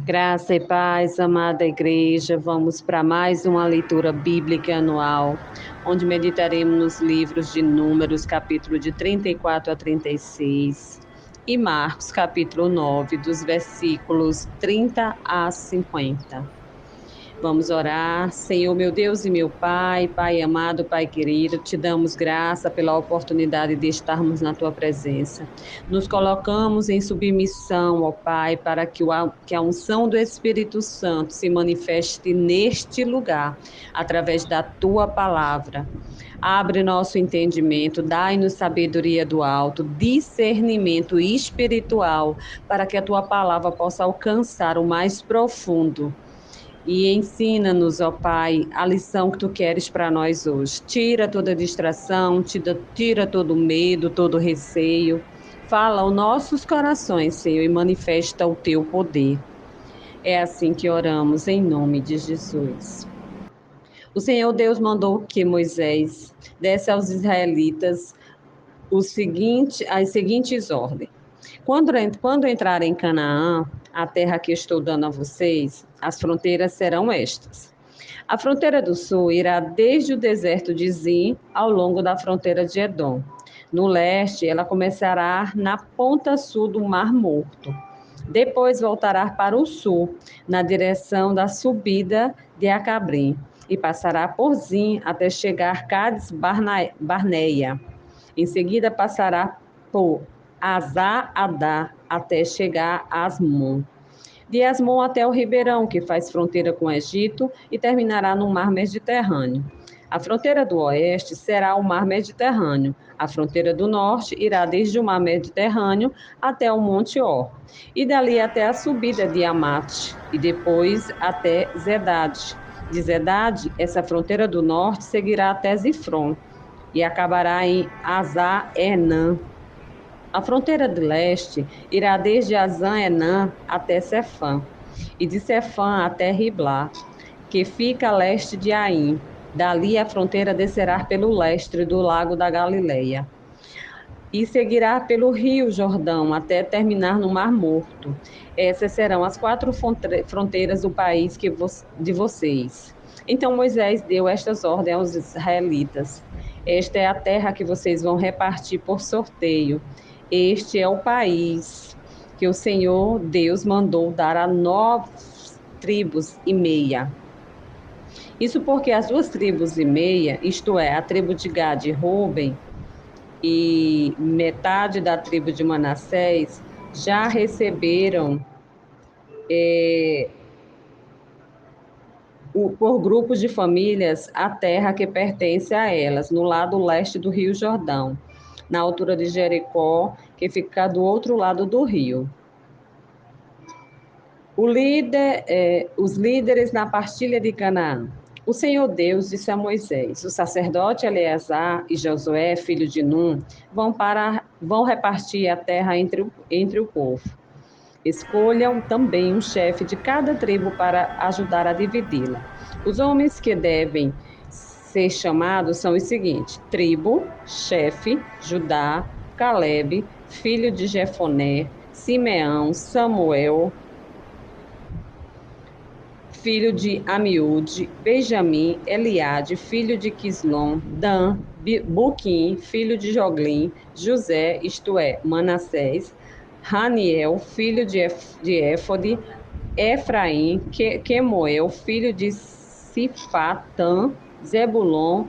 Graça e paz, amada igreja, vamos para mais uma leitura bíblica anual, onde meditaremos nos livros de Números, capítulo de 34 a 36, e Marcos, capítulo 9, dos versículos 30 a 50. Vamos orar. Senhor, meu Deus e meu Pai, Pai amado, Pai querido, te damos graça pela oportunidade de estarmos na tua presença. Nos colocamos em submissão, ó Pai, para que a unção do Espírito Santo se manifeste neste lugar, através da tua palavra. Abre nosso entendimento, dai-nos sabedoria do alto, discernimento espiritual, para que a tua palavra possa alcançar o mais profundo. E ensina-nos, ó Pai, a lição que tu queres para nós hoje. Tira toda distração, tira todo medo, todo receio. Fala aos nossos corações, Senhor, e manifesta o teu poder. É assim que oramos, em nome de Jesus. O Senhor Deus mandou que Moisés desse aos israelitas as seguintes ordens. Quando entrarem em Canaã, a terra que estou dando a vocês, as fronteiras serão estas. A fronteira do sul irá desde o deserto de Zin ao longo da fronteira de Edom. No leste, ela começará na ponta sul do Mar Morto. Depois voltará para o sul, na direção da subida de Acabrim, e passará por Zin até chegar a Cades Barneia. Em seguida, passará por Azá-Adá até chegar a Asmon. De Asmon até o Ribeirão, que faz fronteira com o Egito, e terminará no Mar Mediterrâneo. A fronteira do oeste será o Mar Mediterrâneo. A fronteira do norte irá desde o Mar Mediterrâneo até o Monte Or, e dali até a subida de Amate, e depois até Zedade. De Zedade, essa fronteira do norte seguirá até Zifron, e acabará em Azá-Enã. A fronteira do leste irá desde Azã-Enã até Cefã, e de Cefã até Riblá, que fica a leste de Aim. Dali a fronteira descerá pelo leste do lago da Galileia, e seguirá pelo rio Jordão até terminar no Mar Morto. Essas serão as 4 fronteiras do país de vocês. Então Moisés deu estas ordens aos israelitas: esta é a terra que vocês vão repartir por sorteio. Este é o país que o Senhor Deus mandou dar a 9 tribos e meia. Isso porque as 2 tribos e meia, isto é, a tribo de Gad e Rúben, e metade da tribo de Manassés, já receberam por grupos de famílias a terra que pertence a elas, no lado leste do Rio Jordão, na altura de Jericó, que fica do outro lado do rio. Os líderes na partilha de Canaã. O Senhor Deus disse a Moisés: o sacerdote Eleazar e Josué, filho de Num, vão repartir a terra entre o povo. Escolham também um chefe de cada tribo para ajudar a dividi-la. Os homens que devem ser chamados são os seguintes: tribo, chefe, Judá, Calebe, filho de Jefoné, Simeão, Samuel, filho de Amiúde, Benjamim, Eliade, filho de Quislom, Dan, Buquim, filho de Joglim, José, isto é, Manassés, Raniel, filho de Éfode, Efraim, Quemuel, filho de Sifatã, Zebulon,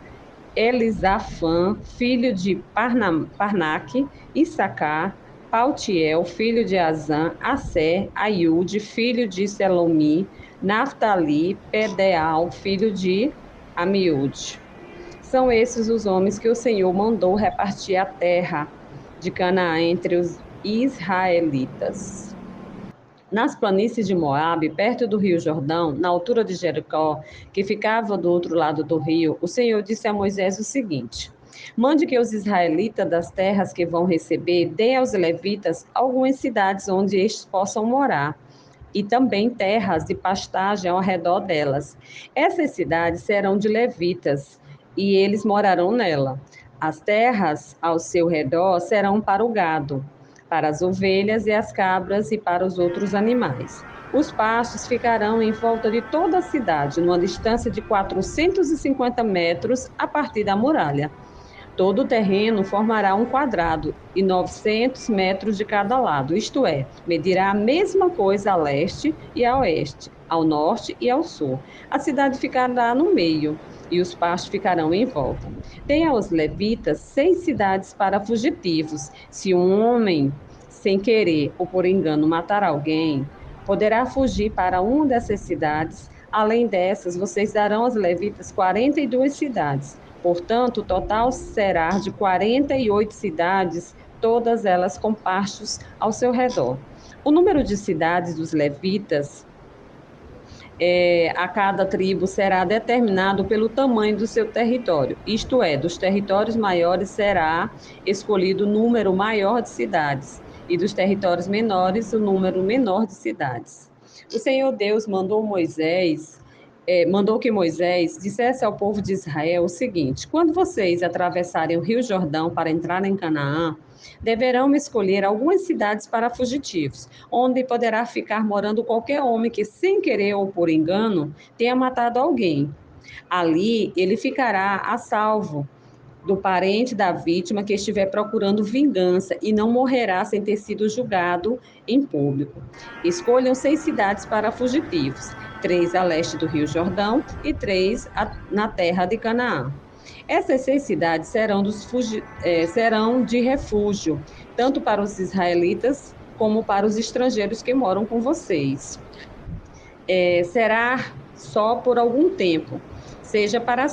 Elisafã, filho de Parnaque, Issacar, Pautiel, filho de Azã, Assé, Aiude, filho de Selomi, Naftali, Pedeal, filho de Amiúde. São esses os homens que o Senhor mandou repartir a terra de Canaã entre os israelitas. Nas planícies de Moabe, perto do rio Jordão, na altura de Jericó, que ficava do outro lado do rio, o Senhor disse a Moisés o seguinte: mande que os israelitas das terras que vão receber deem aos levitas algumas cidades onde estes possam morar, e também terras de pastagem ao redor delas. Essas cidades serão de levitas, e eles morarão nela. As terras ao seu redor serão para o gado. para as ovelhas e as cabras e para os outros animais. Os pastos ficarão em volta de toda a cidade, numa distância de 450 metros a partir da muralha. Todo o terreno formará um quadrado e 900 metros de cada lado, isto é, medirá a mesma coisa a leste e a oeste, ao norte e ao sul. A cidade ficará no meio e os pastos ficarão em volta. Deem aos levitas 6 cidades para fugitivos. Se um homem, sem querer ou por engano, matar alguém, poderá fugir para uma dessas cidades. Além dessas, vocês darão aos levitas 42 cidades. Portanto, o total será de 48 cidades, todas elas com pastos ao seu redor. O número de cidades dos levitas a cada tribo será determinado pelo tamanho do seu território, isto é, dos territórios maiores será escolhido o número maior de cidades, e dos territórios menores o número menor de cidades. O Senhor Deus mandou que Moisés dissesse ao povo de Israel o seguinte: quando vocês atravessarem o Rio Jordão para entrar em Canaã, deverão escolher algumas cidades para fugitivos, onde poderá ficar morando qualquer homem que, sem querer ou por engano, tenha matado alguém. Ali ele ficará a salvo do parente da vítima que estiver procurando vingança e não morrerá sem ter sido julgado em público. Escolham 6 cidades para fugitivos, 3 a leste do Rio Jordão e 3 na terra de Canaã. Essas 6 cidades serão de refúgio, tanto para os israelitas como para os estrangeiros que moram com vocês. Será só por algum tempo, seja para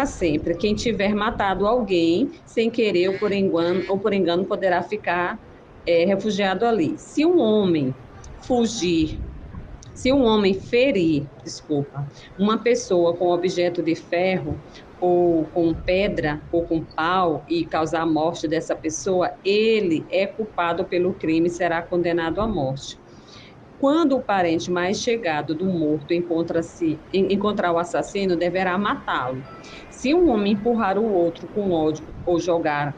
sempre. Quem tiver matado alguém sem querer ou por engano poderá ficar refugiado ali. Se um homem ferir, uma pessoa com objeto de ferro, ou com pedra, ou com pau, e causar a morte dessa pessoa, ele é culpado pelo crime e será condenado à morte. Quando o parente mais chegado do morto encontrar o assassino, deverá matá-lo. Se um homem empurrar o outro com ódio ou jogar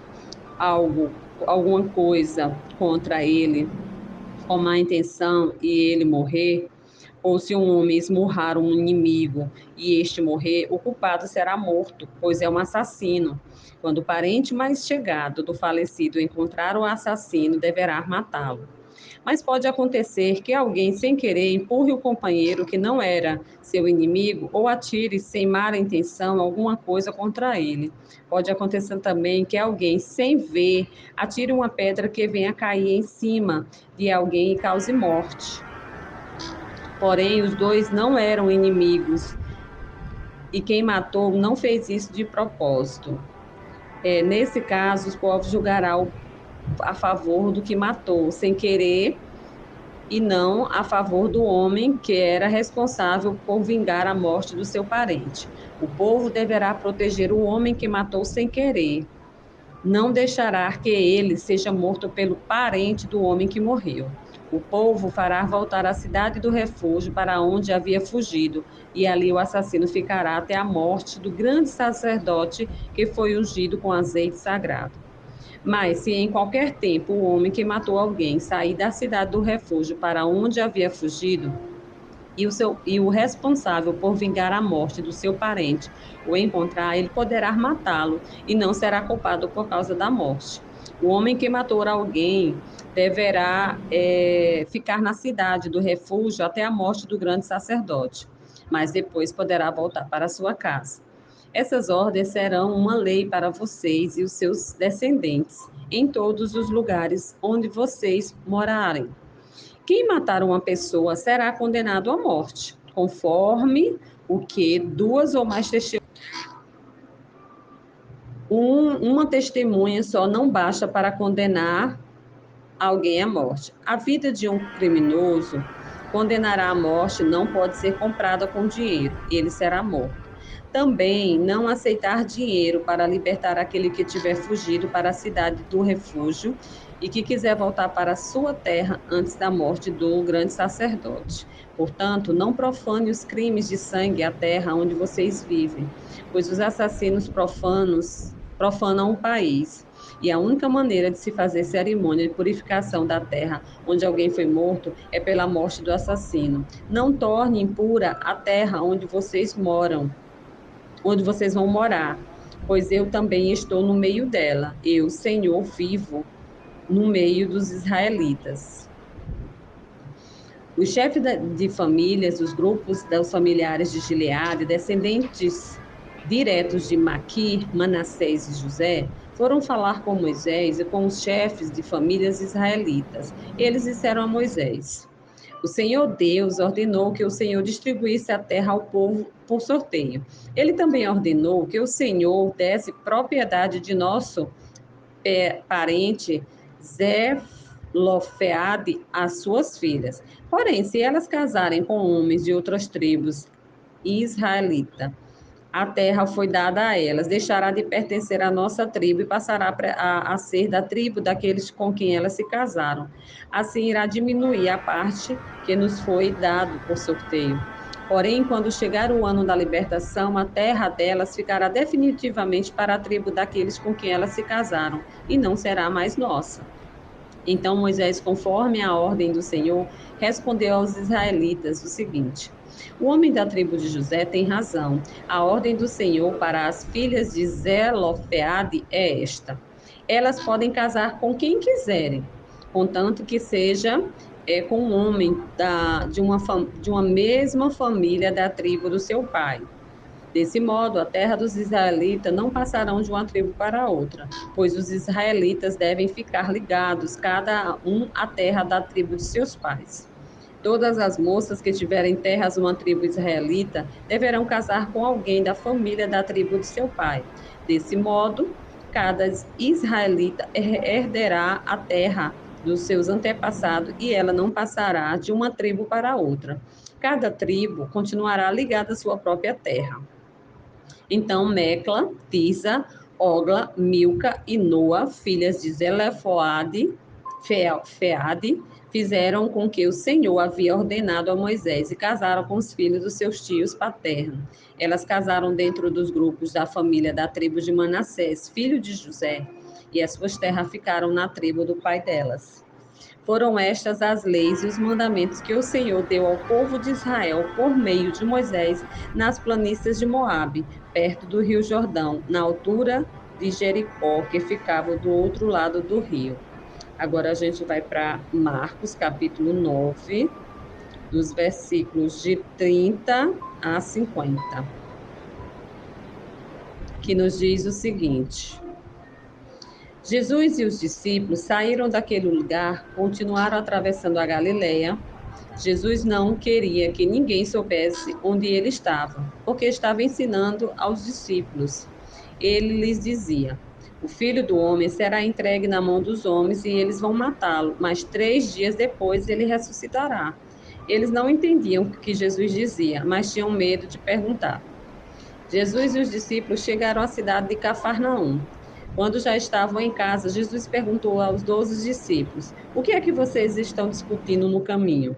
alguma coisa contra ele com má intenção e ele morrer, ou se um homem esmurrar um inimigo e este morrer, o culpado será morto, pois é um assassino. Quando o parente mais chegado do falecido encontrar o assassino, deverá matá-lo. Mas pode acontecer que alguém, sem querer, empurre o companheiro que não era seu inimigo ou atire, sem má intenção, alguma coisa contra ele. Pode acontecer também que alguém, sem ver, atire uma pedra que venha cair em cima de alguém e cause morte. Porém, os dois não eram inimigos e quem matou não fez isso de propósito. Nesse caso, os povos julgarão a favor do que matou, sem querer, e não a favor do homem que era responsável por vingar a morte do seu parente. O povo deverá proteger o homem que matou sem querer. Não deixará que ele seja morto pelo parente do homem que morreu. O povo fará voltar a cidade do refúgio para onde havia fugido, e ali o assassino ficará até a morte do grande sacerdote que foi ungido com azeite sagrado. Mas se em qualquer tempo o homem que matou alguém sair da cidade do refúgio para onde havia fugido, e o responsável por vingar a morte do seu parente o encontrar, ele poderá matá-lo e não será culpado por causa da morte. O homem que matou alguém deverá ficar na cidade do refúgio até a morte do grande sacerdote, mas depois poderá voltar para sua casa. Essas ordens serão uma lei para vocês e os seus descendentes em todos os lugares onde vocês morarem. Quem matar uma pessoa será condenado à morte, conforme o que 2 ou mais testemunhas. Uma testemunha só não basta para condenar alguém à morte. A vida de um criminoso condenará à morte não pode ser comprada com dinheiro, ele será morto. Também não aceitar dinheiro para libertar aquele que tiver fugido para a cidade do refúgio e que quiser voltar para a sua terra antes da morte do grande sacerdote. Portanto, não profane os crimes de sangue à terra onde vocês vivem, pois os assassinos profanam o país. E a única maneira de se fazer cerimônia de purificação da terra onde alguém foi morto é pela morte do assassino. Não torne impura a terra onde vocês moram, onde vocês vão morar, pois eu também estou no meio dela. Eu, Senhor, vivo no meio dos israelitas. Os chefes de famílias, os grupos dos familiares de Gileade, descendentes diretos de Maquir, Manassés e José, foram falar com Moisés e com os chefes de famílias israelitas. Eles disseram a Moisés: o Senhor Deus ordenou que o Senhor distribuísse a terra ao povo por sorteio. Ele também ordenou que o Senhor desse propriedade de nosso parente Zelofeade às suas filhas. Porém, se elas casarem com homens de outras tribos israelita, a terra foi dada a elas, deixará de pertencer à nossa tribo e passará a ser da tribo daqueles com quem elas se casaram. Assim irá diminuir a parte que nos foi dado por sorteio. Porém, quando chegar o ano da libertação, a terra delas ficará definitivamente para a tribo daqueles com quem elas se casaram, e não será mais nossa. Então Moisés, conforme a ordem do Senhor, respondeu aos israelitas o seguinte: o homem da tribo de José tem razão. A ordem do Senhor para as filhas de Zelofeade é esta: elas podem casar com quem quiserem, contanto que seja com um homem de uma mesma família da tribo do seu pai. Desse modo, a terra dos israelitas não passarão de uma tribo para outra, pois os israelitas devem ficar ligados, cada um à terra da tribo de seus pais. Todas as moças que tiverem terras numa tribo israelita deverão casar com alguém da família da tribo de seu pai. Desse modo, cada israelita herderá a terra dos seus antepassados e ela não passará de uma tribo para outra. Cada tribo continuará ligada à sua própria terra. Então Mecla, Tisa, Ogla, Milca e Noa, filhas de Zelefoade, Feade, fizeram com que o Senhor havia ordenado a Moisés e casaram com os filhos dos seus tios paternos. Elas casaram dentro dos grupos da família da tribo de Manassés, filho de José, e as suas terras ficaram na tribo do pai delas. Foram estas as leis e os mandamentos que o Senhor deu ao povo de Israel por meio de Moisés nas planícies de Moabe, perto do rio Jordão, na altura de Jericó, que ficava do outro lado do rio. Agora a gente vai para Marcos, capítulo 9, dos versículos de 30 a 50, que nos diz o seguinte: Jesus e os discípulos saíram daquele lugar, continuaram atravessando a Galileia. Jesus não queria que ninguém soubesse onde ele estava, porque estava ensinando aos discípulos. Ele lhes dizia: o filho do homem será entregue na mão dos homens e eles vão matá-lo, mas 3 dias depois ele ressuscitará. Eles não entendiam o que Jesus dizia, mas tinham medo de perguntar. Jesus e os discípulos chegaram à cidade de Cafarnaum. Quando já estavam em casa, Jesus perguntou aos 12 discípulos: o que é que vocês estão discutindo no caminho?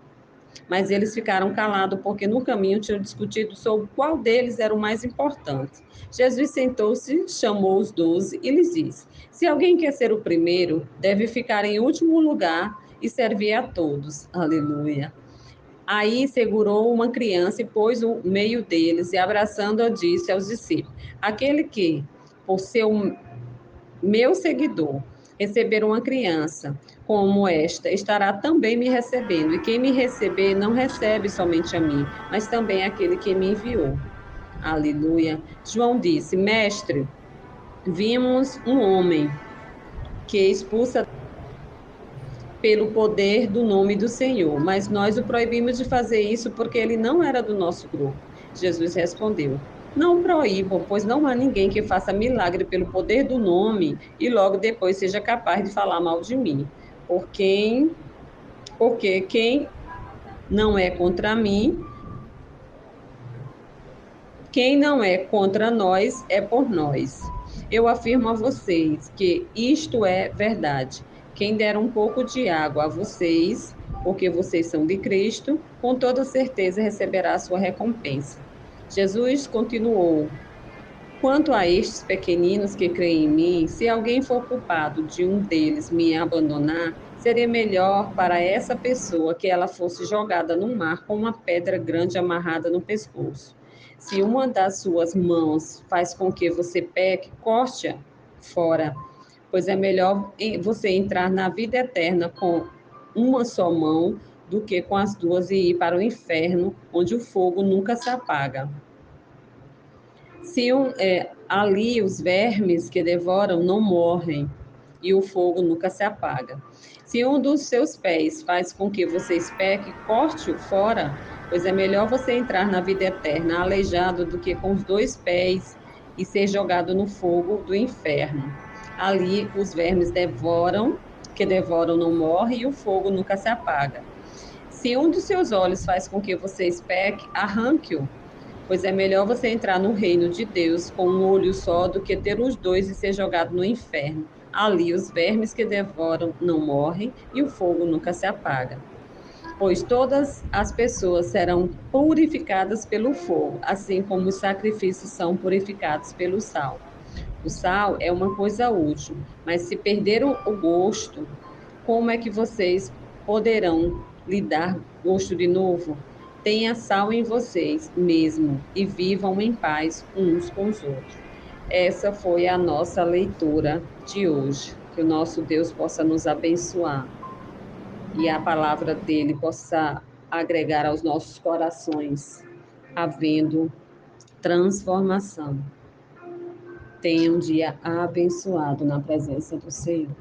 Mas eles ficaram calados, porque no caminho tinham discutido sobre qual deles era o mais importante. Jesus sentou-se, chamou os 12 e lhes disse: se alguém quer ser o primeiro, deve ficar em último lugar e servir a todos. Aleluia. Aí segurou uma criança e pôs o meio deles, e abraçando-a, disse aos discípulos: aquele que, por ser o meu seguidor, receber uma criança como esta, estará também me recebendo. E quem me receber não recebe somente a mim, mas também aquele que me enviou. Aleluia. João disse: mestre, vimos um homem que expulsa pelo poder do nome do Senhor, mas nós o proibimos de fazer isso porque ele não era do nosso grupo. Jesus respondeu: não o proíbam, pois não há ninguém que faça milagre pelo poder do nome e logo depois seja capaz de falar mal de mim. Porque quem não é contra mim, quem não é contra nós é por nós. Eu afirmo a vocês que isto é verdade. Quem der um pouco de água a vocês, porque vocês são de Cristo, com toda certeza receberá a sua recompensa. Jesus continuou: Quanto a estes pequeninos que creem em mim, se alguém for culpado de um deles me abandonar, seria melhor para essa pessoa que ela fosse jogada no mar com uma pedra grande amarrada no pescoço. Se uma das suas mãos faz com que você peque, corte-a fora, pois é melhor você entrar na vida eterna com uma só mão do que com as duas e ir para o inferno, onde o fogo nunca se apaga. Ali os vermes que devoram não morrem e o fogo nunca se apaga. Se um dos seus pés faz com que vocês pequem, corte-o fora, pois é melhor você entrar na vida eterna aleijado do que com os dois pés e ser jogado no fogo do inferno. Ali os vermes que devoram não morrem e o fogo nunca se apaga. Se um dos seus olhos faz com que vocês pequem, arranque-o, pois é melhor você entrar no reino de Deus com um olho só do que ter os dois e ser jogado no inferno. Ali os vermes que devoram não morrem e o fogo nunca se apaga. Pois todas as pessoas serão purificadas pelo fogo, assim como os sacrifícios são purificados pelo sal. O sal é uma coisa útil, mas se perderam o gosto, como é que vocês poderão lhe dar gosto de novo? Tenha sal em vocês mesmo e vivam em paz uns com os outros. Essa foi a nossa leitura de hoje. Que o nosso Deus possa nos abençoar e a palavra dele possa agregar aos nossos corações, havendo transformação. Tenha um dia abençoado na presença do Senhor.